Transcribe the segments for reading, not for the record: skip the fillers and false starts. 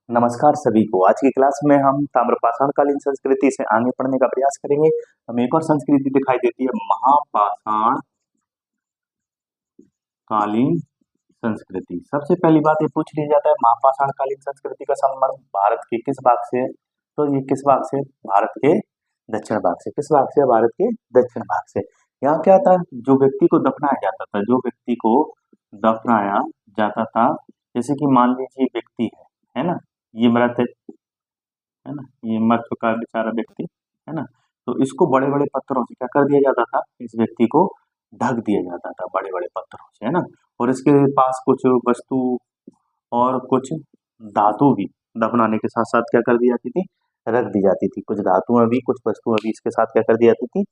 नमस्कार सभी को। आज की क्लास में हम ताम्रपाषाण कालीन संस्कृति से आगे पढ़ने का प्रयास करेंगे। हमें एक और संस्कृति दिखाई देती है, महापाषाण कालीन संस्कृति। सबसे पहली बात ये पूछ लिया जाता है, महापाषाण कालीन संस्कृति का संबंध भारत के किस भाग से है? तो ये किस भाग से? भारत के दक्षिण भाग से। किस भाग से? भारत के दक्षिण भाग से। यहाँ क्या था, जो व्यक्ति को दफनाया जाता था, जो व्यक्ति को दफनाया जाता था, जैसे कि मान लीजिए व्यक्ति है ना, ये मृत है ना, ये मर चुका बेचारा व्यक्ति है ना, तो इसको बड़े बड़े पत्थरों से क्या कर दिया जाता था, इस व्यक्ति को ढक दिया जाता था बड़े बड़े पत्थरों से, है ना। और इसके पास कुछ वस्तु और कुछ धातु भी दफनाने के साथ साथ क्या कर दी जाती थी, रख दी जाती थी। कुछ धातुएं भी, कुछ वस्तुएं भी इसके साथ क्या कर दी जाती थी।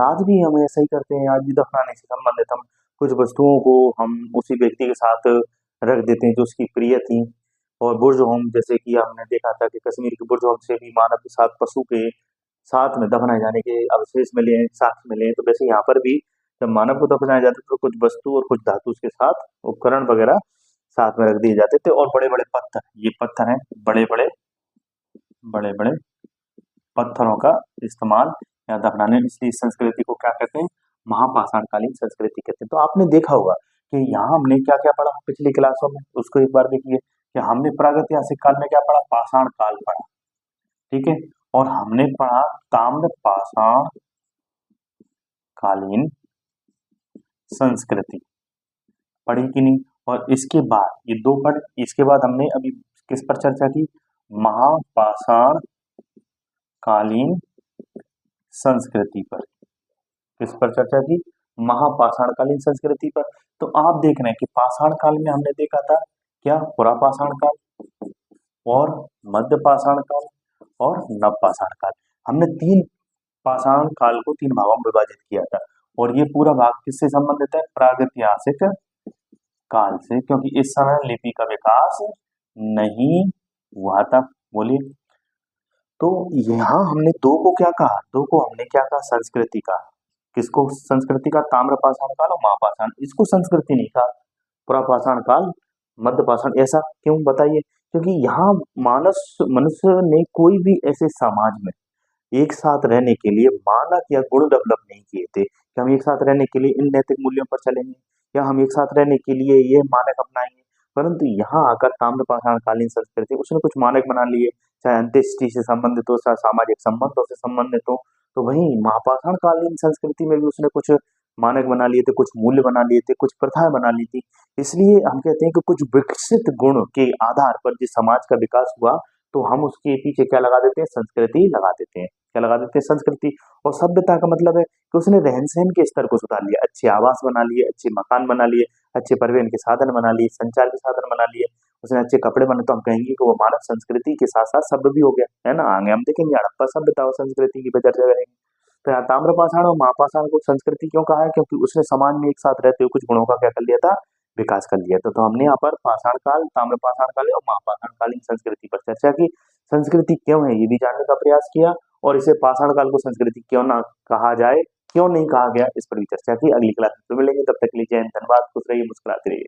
आज भी हम ऐसा ही करते हैं, आज भी दफनाने से संबंधित हम कुछ वस्तुओं को हम उसी व्यक्ति के साथ रख देते हैं जो उसकी प्रिय थी। और बुर्ज होम, जैसे कि हमने देखा था कि कश्मीर के बुर्ज होम से भी मानव के साथ पशु के साथ में दफनाए जाने के अवशेष मिले हैं, साक्ष्य मिले हैं। तो वैसे यहाँ पर भी जब मानव को दफनाया जाता था तो कुछ वस्तु और कुछ धातु उसके साथ, उपकरण वगैरह साथ में रख दिए जाते थे। और बड़े बड़े पत्थर, ये पत्थर हैं, बड़े बड़े पत्थरों का इस्तेमाल यहाँ दफनाने, इसलिए इस संस्कृति को क्या कहते हैं, महापाषाणकालीन संस्कृति कहते हैं। तो आपने देखा होगा कि यहाँ हमने क्या क्या पढ़ा पिछली क्लासों में, उसको एक बार देखिए कि हमने प्रागैतिहासिक काल में क्या पढ़ा, पाषाण काल पढ़ा, ठीक है। और हमने पढ़ा ताम्रपाषाण कालीन संस्कृति, पढ़ी कि नहीं। और इसके बाद ये दो पढ़, इसके बाद हमने अभी किस पर चर्चा की, महापाषाण कालीन संस्कृति पर। किस पर चर्चा की, महापाषाण कालीन संस्कृति पर। तो आप देख रहे हैं कि पाषाण काल में हमने देखा था क्या, पुरापाषाण काल और मध्य पाषाण काल और नवपाषाण काल। हमने तीन पाषाण काल को तीन भागों में विभाजित किया था। और ये पूरा भाग किससे संबंधित है, प्रागैतिहासिक काल से, क्योंकि इस समय लिपि का विकास नहीं हुआ था। बोलिए। तो यहाँ हमने दो को क्या कहा, दो को हमने क्या कहा, संस्कृति का। किसको संस्कृति का, ताम्रपाषाण काल और महापाषाण। इसको संस्कृति नहीं कहा, पुरापाषाण काल, मध्यपाषाण। ऐसा क्यों बताइए, क्योंकि यहाँ मनुष्य ने कोई भी ऐसे समाज में एक साथ रहने के लिए मानक या गुण डेवलप नहीं किए थे कि हम एक साथ रहने के लिए इन नैतिक मूल्यों पर चलेंगे या हम एक साथ रहने के लिए ये मानक अपनाएंगे। परंतु यहाँ आकर ताम्रपाषाण कालीन संस्कृति, उसने कुछ मानक बना लिए, चाहे अंत्येष्टि से संबंधित हो, चाहे सामाजिक संबंधों से संबंधित हो। तो वहीं महापाषाण कालीन संस्कृति में भी उसने कुछ मानक बना लिए थे, कुछ मूल्य बना लिए थे, कुछ प्रथाएं बना ली थी। इसलिए हम कहते हैं कि कुछ विकसित गुण के आधार पर जिस समाज का विकास हुआ, तो हम उसके पीछे क्या लगा देते हैं, संस्कृति लगा देते हैं। क्या लगा देते हैं, संस्कृति। और सभ्यता का मतलब है कि उसने रहन सहन के स्तर को सुधार लिया, अच्छे आवास बना लिए, अच्छे मकान बना लिए, अच्छे परिवहन के साधन बना लिए, संचार के साधन बना लिए, उसने अच्छे कपड़े बने। तो हम कहेंगे कि वो मानव संस्कृति के साथ साथ सभ्य भी हो गया, है ना। आगे हम देखेंगे हड़प्पा सभ्यता और संस्कृति की चर्चा करेंगे। तो यहाँ ताम्रपाषाण और महापाषाण को संस्कृति क्यों कहा है, क्योंकि उसने समाज में एक साथ रहते हुए कुछ गुणों का क्या कर लिया था, विकास कर लिया था। तो हमने यहाँ पर पाषाण काल, ताम्रपाषाण काल और महापाषाण कालीन संस्कृति पर चर्चा की। संस्कृति क्यों है ये भी जानने का प्रयास किया, और इसे पाषाण काल को संस्कृति क्यों ना कहा जाए, क्यों नहीं कहा गया, इस पर भी चर्चा की। अगली क्लास में मिलेंगे, तब तक के लिए जय हिंद, धन्यवाद, खुश रहिए, मुस्कुराते रहिए।